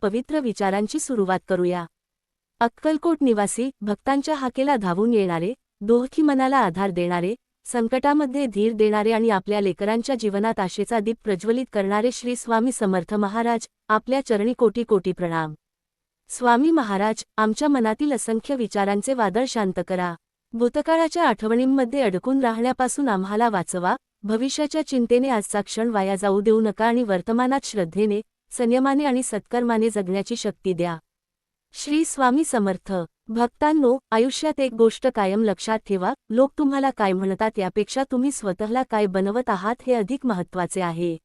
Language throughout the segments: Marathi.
पवित्र विचारांची सुरुवात करूया। अक्कलकोट निवासी, भक्तांच्या हाकेला धावून येणारे, दुःखी मनाला आधार देणारे, संकटामध्ये धीर देणारे आणि आपल्या लेकरांच्या जीवनात आशेचा दीप प्रज्वलित करणारे श्री स्वामी समर्थ महाराज, आपल्या चरणी कोटी कोटी प्रणाम। स्वामी महाराज, आमच्या मनातील असंख्य विचारांचे वादळ शांत करा। भूतकाळाच्या आठवणींमध्ये अडकून राहण्यापासून आम्हाला वाचवा। भविष्याच्या चिंतेने आजचा क्षण वाया जाऊ देऊ नका आणि वर्तमानात श्रद्धेने, संयमाने आणि सत्कर्माने जगण्याची शक्ती द्या। श्री स्वामी समर्थ। भक्तांनो, आयुष्यात एक गोष्ट कायम लक्षात ठेवा, लोक तुम्हाला काय म्हणतात यापेक्षा तुम्ही स्वतःला काय बनवत आहात हे अधिक महत्त्वाचे आहे।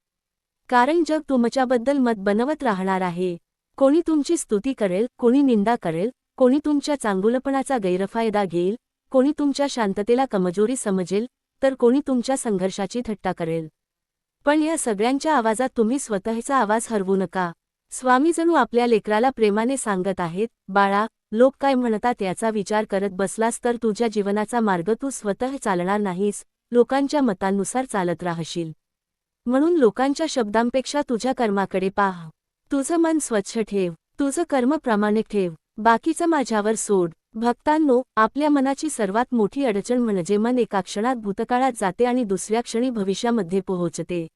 कारण जग तुमच्याबद्दल मत बनवत राहणार आहे। कोणी तुमची स्तुती करेल, कोणी निंदा करेल, कोणी तुमच्या चांगुलपणाचा गैरफायदा घेईल, कोणी तुमच्या शांततेला कमजोरी समजेल, तर कोणी तुमच्या संघर्षाची थट्टा करेल। पण या सगळ्यांच्या आवाजात तुम्ही स्वतःचा आवाज हरवू नका। स्वामी जणू आपल्या लेकराला प्रेमाने सांगत आहेत, बाळा, लोक काय म्हणतात याचा विचार करत बसलास तर तुझ्या जीवनाचा मार्ग तू स्वतः चालणार नाहीस, लोकांच्या मतांनुसार चालत राहशील। म्हणून लोकांच्या शब्दांपेक्षा तुझ्या कर्माकडे पाह। तुझं मन स्वच्छ ठेव, तुझं कर्म प्रामाणिक ठेव, बाकीचं माझ्यावर सोड। भक्तांनो, आपल्या मनाची सर्वात मोठी अडचण म्हणजे मन एका क्षणात भूतकाळात जाते आणि दुसऱ्या क्षणी भविष्यामध्ये पोहोचते।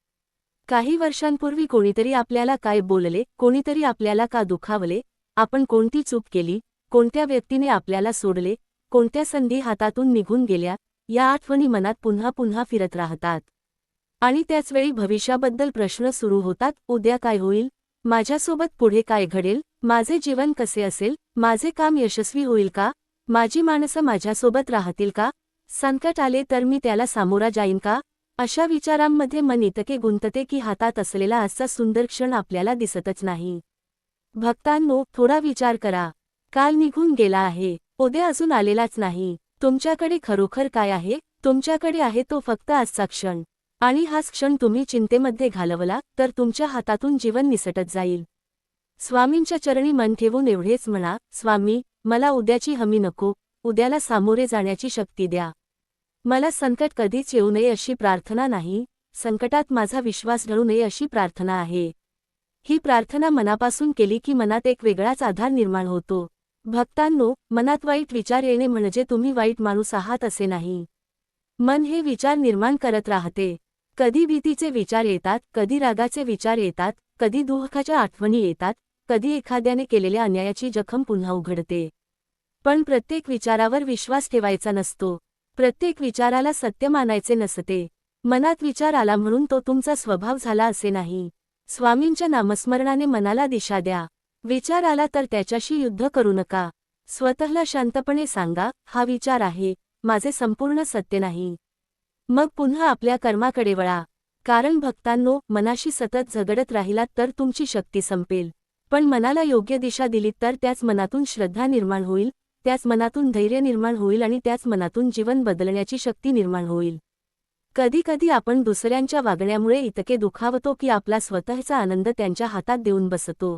काही वर्षांपूर्वी कोणीतरी आपल्याला काय बोलले, कोणीतरी आपल्याला का दुखावले, आपण कोणती चूक केली, कोणत्या व्यक्तीने आपल्याला सोडले, कोणत्या संधी हातातून निघून गेल्या, या आठवणी मनात पुन्हा पुन्हा फिरत राहतात। आणि त्याचवेळी भविष्याबद्दल प्रश्न सुरू होतात, उद्या काय होईल, माझ्यासोबत पुढे काय घडेल, माझे जीवन कसे असेल, माझे काम यशस्वी होईल का, माझी माणसं माझ्यासोबत राहतील का, संकट आले तर मी त्याला सामोरा जाईन का। अशा विचारांमध्ये मन इतके गुंतते की हातात असलेला आजचा सुंदर क्षण आपल्याला दिसतच नाही। भक्तांनो, थोडा विचार करा। काल निघून गेला आहे, उद्या अजून आलेलाच नाही। तुमच्याकडे खरोखर काय आहे? तुमच्याकडे आहे तो फक्त आजचा क्षण। आणि हाच क्षण तुम्ही चिंतेमध्ये घालवला तर तुमच्या हातातून जीवन निसटत जाईल। स्वामींच्या चरणी मन ठेवून एवढेच म्हणा, स्वामी, मला उद्याची हमी नको, उद्याला सामोरे जाण्याची शक्ती द्या। मला संकट कधीच येऊ नये अशी प्रार्थना नाही, संकटात माझा विश्वास ढळू नये अशी प्रार्थना आहे। ही प्रार्थना मनापासून केली की मनात एक वेगळाच आधार निर्माण होतो। भक्तांनो, मनात वाईट विचार येणे म्हणजे तुम्ही वाईट माणूस आहात असे नाही। मन हे विचार निर्माण करत राहते। कधी भीतीचे विचार येतात, कधी रागाचे विचार येतात, कधी दुःखाच्या आठवणी येतात, कधी एखाद्याने केलेल्या अन्यायाची जखम पुन्हा उघडते। पण प्रत्येक विचारावर विश्वास ठेवायचा नसतो, प्रत्येक विचाराला सत्य मानायचे नसते। मनात विचार आला म्हणून तो तुमचा स्वभाव झाला असे नाही। स्वामींच्या नामस्मरणाने मनाला दिशा द्या। विचार आला तर त्याच्याशी युद्ध करू नका। स्वतःला शांतपणे सांगा, हा विचार आहे, माझे संपूर्ण सत्य नाही। मग पुन्हा आपल्या कर्माकडे वळा। कारण भक्तांनो, मनाशी सतत झगडत राहिलात तर तुमची शक्ती संपेल। पण मनाला योग्य दिशा दिलीत तर त्याच मनातून श्रद्धा निर्माण होईल, त्याच मनातून धैर्य निर्माण होईल आणि त्याच मनातून जीवन बदलण्याची शक्ती निर्माण होईल। कधी कधी आपण दुसऱ्यांच्या वागण्यामुळे इतके दुखावतो की आपला स्वतःचा आनंद त्यांच्या हातात देऊन बसतो।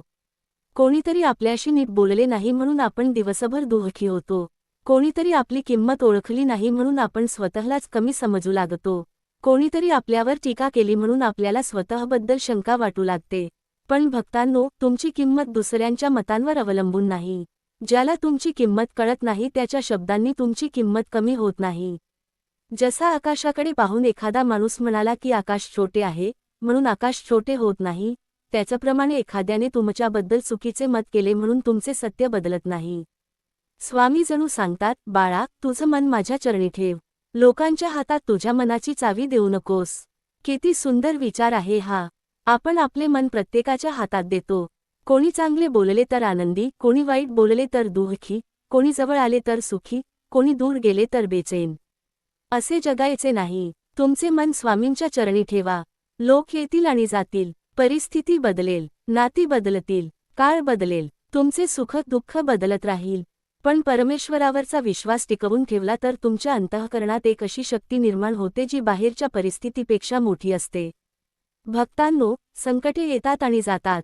कोणीतरी आपल्याशी नीट बोलले नाही म्हणून आपण दिवसभर दुःखी होतो। कोणीतरी आपली किंमत ओळखली नाही म्हणून आपण स्वतःलाच कमी समजू लागतो। कोणीतरी आपल्यावर टीका केली म्हणून आपल्याला स्वतःबद्दल शंका वाटू लागते। पण भक्तांनो, तुमची किंमत दुसऱ्यांच्या मतांवर अवलंबून नाही। ज्याला तुमची किंमत कळत नाही त्याच्या शब्दांनी तुमची किंमत कमी होत नाही। जसा आकाशाकडे पाहून एखादा माणूस म्हणाला की आकाश छोटे आहे, म्हणून आकाश छोटे होत नाही, त्याच्याप्रमाणे एखाद्याने तुमच्याबद्दल चुकीचे मत केले म्हणून तुमचे सत्य बदलत नाही। स्वामी जणू सांगतात, बाळा, तुझं मन माझ्या चरणी ठेव, लोकांच्या हातात तुझ्या मनाची चावी देऊ नकोस। किती सुंदर विचार आहे हा। आपण आपले मन प्रत्येकाच्या हातात देतो। कोणी चांगले बोलले तर आनंदी, कोणी वाईट बोलले तर दुःखी, कोणी जवळ आले तर सुखी, कोणी दूर गेले तर बेचैन। असे जगायचे नाही। तुमचे मन स्वामींच्या चरणी ठेवा। लोक येतील आणि जातील, परिस्थिती बदलेल, नाती बदलतील, काळ बदलेल, तुमचे सुख दुःख बदलत राहील। पण परमेश्वरावरचा विश्वास टिकवून ठेवला तर तुमच्या अंतःकरणात एक अशी शक्ती निर्माण होते जी बाहेरच्या परिस्थितीपेक्षा मोठी असते। भक्तांनो, संकटे येतात आणि जातात।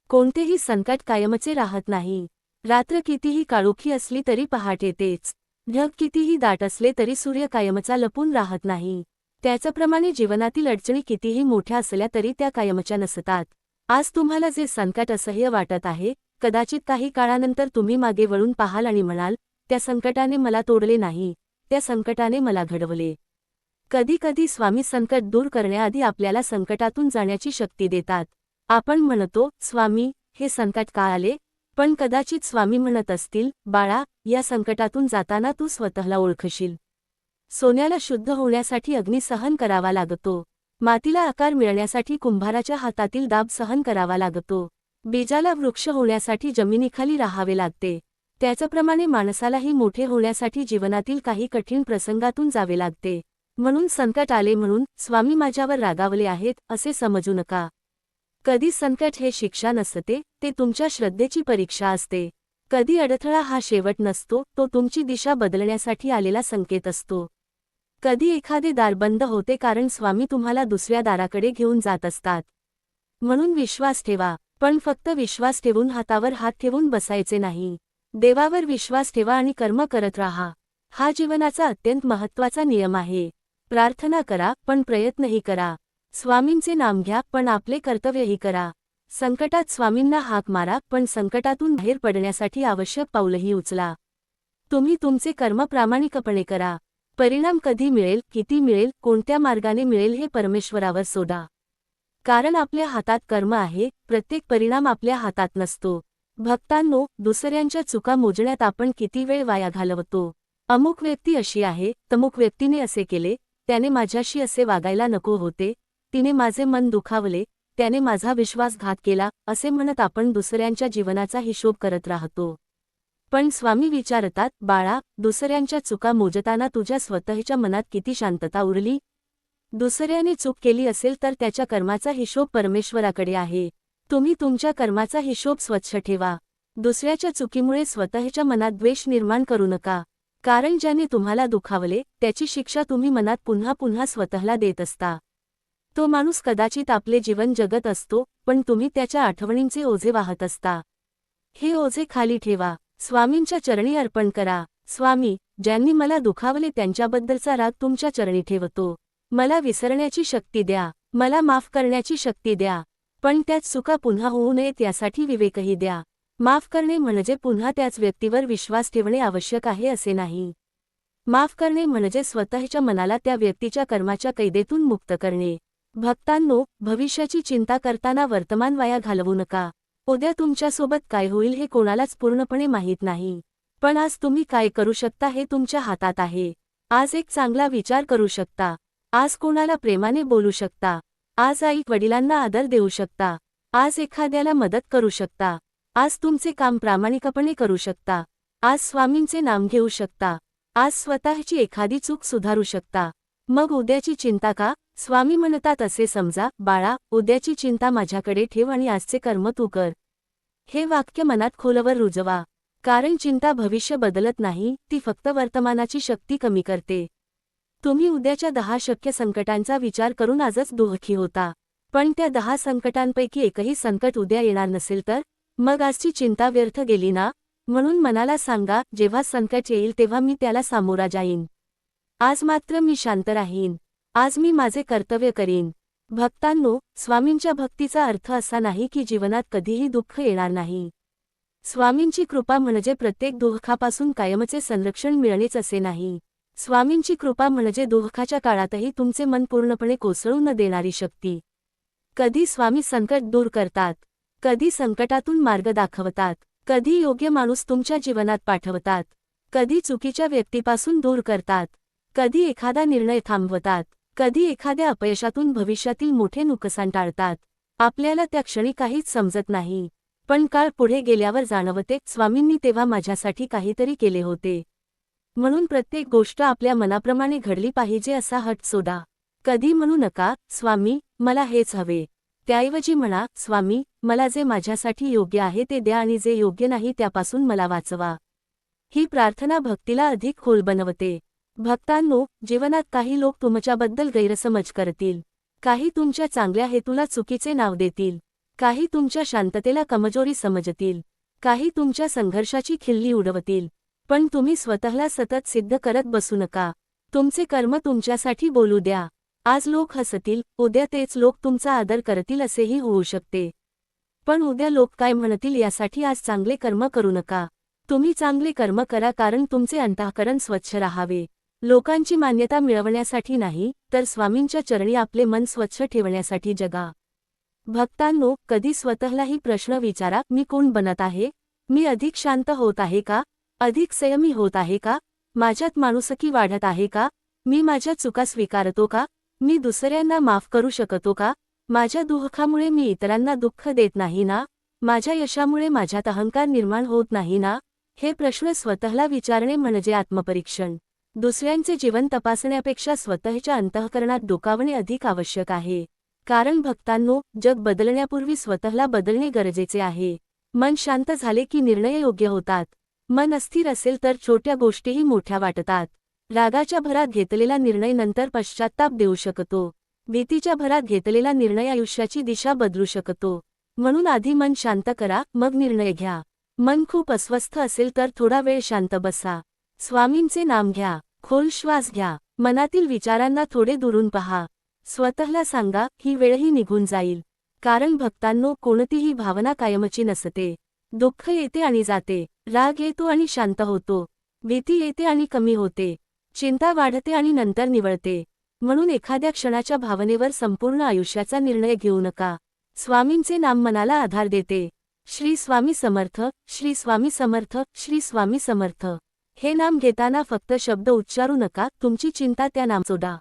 कोणतेही संकट कायमचे राहत नाही। रात्र कितीही काळोखी असली तरी पहाट येतेच। ढग कितीही दाट असले तरी सूर्य कायमचा लपून राहत नाही। त्याचप्रमाणे जीवनातील अडचणी कितीही मोठ्या असल्या तरी त्या कायमच्या नसतात। आज तुम्हाला जे संकट असह्य वाटत आहे, कदाचित काही काळानंतर तुम्ही मागे वळून पाहाल आणि म्हणाल, त्या संकटाने मला तोडले नाही, त्या संकटाने मला घडवले. कधी कधी स्वामी संकट दूर करण्याआधी आपल्याला संकटातून जाण्याची शक्ती देतात. आपण म्हणतो, स्वामी, हे संकट का आले? पण कदाचित स्वामी म्हणत असतील, बाळा, या संकटातून जाताना तू स्वतःला ओळखशील. सोन्याला शुद्ध होण्यासाठी अग्नी सहन करावा लागतो. मातीला आकार मिळण्यासाठी कुंभाराच्या हातातील दाब सहन करावा लागतो. बीजाला वृक्ष होण्यासाठी जमिनीखाली राहावे लागते. त्याचप्रमाणे माणसालाही मोठे होण्यासाठी जीवनातील काही कठीण प्रसंगातून जावे लागते. म्हणून संकट आले म्हणून स्वामी माझ्यावर रागावले आहेत असे समजू नका. कधी संकट हे शिक्षा नसते, ते तुमच्या श्रद्धेची परीक्षा असते. कधी अडथळा हा शेवट नसतो, तो तुमची दिशा बदलण्यासाठी आलेला संकेत असतो. कधी एखादे दार बंद होते कारण स्वामी तुम्हाला दुसऱ्या दाराकडे घेऊन जात असतात. म्हणून विश्वास ठेवा, पण फक्त विश्वास ठेवून हातावर हात ठेवून बसायचे नाही. देवावर विश्वास ठेवा आणि कर्म करत राहा. हा जीवनाचा अत्यंत महत्त्वाचा नियम आहे. प्रार्थना करा, पण प्रयत्नही करा. स्वामींचे नाम घ्या, पण आपले कर्तव्यही करा. संकटात स्वामींना हाक मारा, पण संकटातून बाहेर पडण्यासाठी आवश्यक पाऊलही उचला. तुम्ही तुमचे कर्म प्रामाणिकपणे करा. परिणाम कधी मिळेल, किती मिळेल, कोणत्या मार्गाने मिळेल हे परमेश्वरावर सोडा. कारण आपल्या हातात कर्म आहे, प्रत्येक परिणाम आपल्या हातात नसतो. भक्तांनो, दुसऱ्यांच्या चुका मोजण्यात आपण किती वेळ वाया घालवतो. अमुक व्यक्ती अशी आहे, तमुक व्यक्तीने असे केले, त्याने माझ्याशी असे वागायला नको होते, तिने माझे मन दुखावले, त्याने माझा विश्वासघात केला, असे म्हणत आपण दुसऱ्यांच्या जीवनाचा हिशोब करत राहतो. पण स्वामी विचारतात, बाळा, दुसऱ्यांच्या चुका मोजताना तुझ्या स्वतःच्या मनात किती शांतता उरली? दुसऱ्याने चूक केली असेल तर त्याच्या कर्माचा हिशोब परमेश्वराकडे आहे. तुम्ही तुमच्या कर्माचा हिशोब स्वच्छ ठेवा. दुसऱ्याच्या चुकीमुळे स्वतःच्या मनात द्वेष निर्माण करू नका. कारण ज्याने तुम्हाला दुखावले, त्याची शिक्षा तुम्ही मनात पुन्हा पुन्हा स्वतःला देत असता. तो माणूस कदाचित आपले जीवन जगत असतो, पण तुम्ही त्याच्या आठवणींचे ओझे वाहत असता. हे ओझे खाली ठेवा. स्वामींच्या चरणी अर्पण करा. स्वामी, ज्यांनी मला दुखावले त्यांच्याबद्दलचा राग तुमच्या चरणी ठेवतो. मला विसरण्याची शक्ती द्या. मला माफ करण्याची शक्ती द्या. पण त्याच चुका पुन्हा होऊ नयेत यासाठी विवेकही द्या. माफ करणे म्हणजे पुन्हा त्याच व्यक्तीवर विश्वास ठेवणे आवश्यक आहे असे नाही. माफ करणे म्हणजे स्वतःच्या मनाला त्या व्यक्तीच्या कर्माच्या कैदेतून मुक्त करणे. भक्तांनो, भविष्याची चिंता करताना वर्तमान वाया घालवू नका. उद्या तुमच्यासोबत काय होईल हे कोणालाच पूर्णपणे माहीत नाही. पण आज तुम्ही काय करू शकता हे तुमच्या हातात आहे. आज एक चांगला विचार करू शकता. आज कोणाला प्रेमाने बोलू शकता. आज आई वडिलांना आदर देऊ शकता. आज एखाद्याला मदत करू शकता. आज तुमचे काम प्रामाणिकपणे करू शकता. आज स्वामींचे नाम घेऊ शकता. आज स्वतःची एखादी चूक सुधारू शकता. मग उद्याची चिंता का? स्वामी म्हणतात असे समजा, बाळा, उद्याची चिंता माझ्याकडे ठेव आणि आजचे कर्म तू कर. हे वाक्य मनात खोलवर रुजवा. कारण चिंता भविष्य बदलत नाही, ती फक्त वर्तमानाची शक्ती कमी करते. तुम्ही उद्याच्या 10 शक्य संकटांचा विचार करून आजच दुःखी होता. पण त्या 10 संकटांपैकी एकही संकट उद्या येणार नसेल तर मग आजची चिंता व्यर्थ गेली ना? म्हणून मनाला सांगा, जेव्हा संकट येईल तेव्हा मी त्याला सामोरा जाईन. आज मात्र मी शांत राहीन. आज मी माझे कर्तव्य करीन. भक्तांनो, स्वामींच्या भक्तीचा अर्थ असा नाही की जीवनात कधीही दुःख येणार नाही. स्वामींची कृपा म्हणजे प्रत्येक दुःखापासून कायमचे संरक्षण मिळणेच असे नाही. स्वामींची कृपा म्हणजे दुःखाच्या काळातही तुमचे मन पूर्णपणे कोसळू न देणारी शक्ती. कधी स्वामी संकट दूर करतात, कधी संकटातून मार्ग दाखवतात, कधी योग्य माणूस तुमच्या जीवनात पाठवतात, कधी चुकीच्या व्यक्तीपासून दूर करतात, कधी एखादा निर्णय थांबवतात, कधी एखाद्या अपयशातून भविष्यातील मोठे नुकसान टाळतात. आपल्याला त्या क्षणी काहीच समजत नाही. पण काळ पुढे गेल्यावर जाणवते, स्वामींनी तेव्हा माझ्यासाठी काहीतरी केले होते. म्हणून प्रत्येक गोष्ट आपल्या मनाप्रमाणे घडली पाहिजे असा हट सोडा. कधी म्हणू नका, स्वामी, मला हेच हवे. त्याऐवजी म्हणा, स्वामी, मला जे माझ्यासाठी योग्य आहे ते द्या आणि जे योग्य नाही त्यापासून मला वाचवा. ही प्रार्थना भक्तीला अधिक खोल बनवते. भक्तांनो, जीवनात काही लोक तुमच्याबद्दल गैरसमज करतील. काही तुमच्या चांगल्या हेतूला चुकीचे नाव देतील. काही तुमच्या शांततेला कमजोरी समजतील. काही तुमच्या संघर्षाची खिल्ली उडवतील. पण तुम्ही स्वतःला सतत सिद्ध करत बसू नका. तुमचे कर्म तुमच्यासाठी बोलू द्या. आज लोक हसतील, उद्या तेच लोक तुमचा आदर करतील असेही होऊ शकते. पण उद्या लोक काय म्हणतील यासाठी आज चांगले कर्म करू नका. तुम्ही चांगले कर्म करा, कारण तुमचे अंतःकरण स्वच्छ राहावे. लोकांची मान्यता मिळवण्यासाठी नाही, तर स्वामींच्या चरणी आपले मन स्वच्छ ठेवण्यासाठी जगा. भक्तांनो, कधी स्वतःलाही प्रश्न विचारा, मी कोण बनत आहे? मी अधिक शांत होत आहे का? अधिक संयमी होत आहे का? माझ्यात माणुसकी वाढत आहे का? मी माझ्या चुका स्वीकारतो का? मी दुसऱ्यांना माफ करू शकतो का? माझ्या दुःखामुळे मी इतरांना दुःख देत नाही ना? माझ्या यशामुळे माझ्यात अहंकार निर्माण होत नाही ना? हे प्रश्न स्वतःला विचारणे म्हणजे आत्मपरीक्षण. दुसऱ्यांचे जीवन तपासण्यापेक्षा स्वतःच्या अंतःकरणात डोकावणे अधिक आवश्यक आहे. कारण भक्तांनो, जग बदलण्यापूर्वी स्वतःला बदलणे गरजेचे आहे. मन शांत झाले की निर्णय योग्य होतात. मन अस्थिर असेल तर छोट्या गोष्टीही मोठ्या वाटतात. रागाच्या भरात घेतलेला निर्णय नंतर पश्चात्ताप देऊ शकतो. भीतीच्या भरात घेतलेला निर्णय आयुष्याची दिशा बदलू शकतो. म्हणून आधी मन शांत करा, मग निर्णय घ्या. मन खूप अस्वस्थ असेल तर थोडा वेळ शांत बसा. स्वामींचे नाम घ्या. खोल श्वास घ्या. मनातील विचारांना थोडे दुरून पहा. स्वतःला सांगा, ही वेळही निघून जाईल. कारण भक्तांनो, कोणतीही भावना कायमची नसते. दुःख येते आणि जाते. राग येतो आणि शांत होतो. भीती येते आणि कमी होते. चिंता वाढते आणि नंतर निवळते. म्हणून एखाद्या क्षणाच्या भावनेवर संपूर्ण आयुष्याचा निर्णय घेऊ नका. स्वामींचे नाम मनाला आधार देते. श्री स्वामी समर्थ, श्री स्वामी समर्थ, श्री स्वामी समर्थ. हे नाम घेताना फक्त शब्द उच्चारू नका, तुमची चिंता त्या नाम सोडा.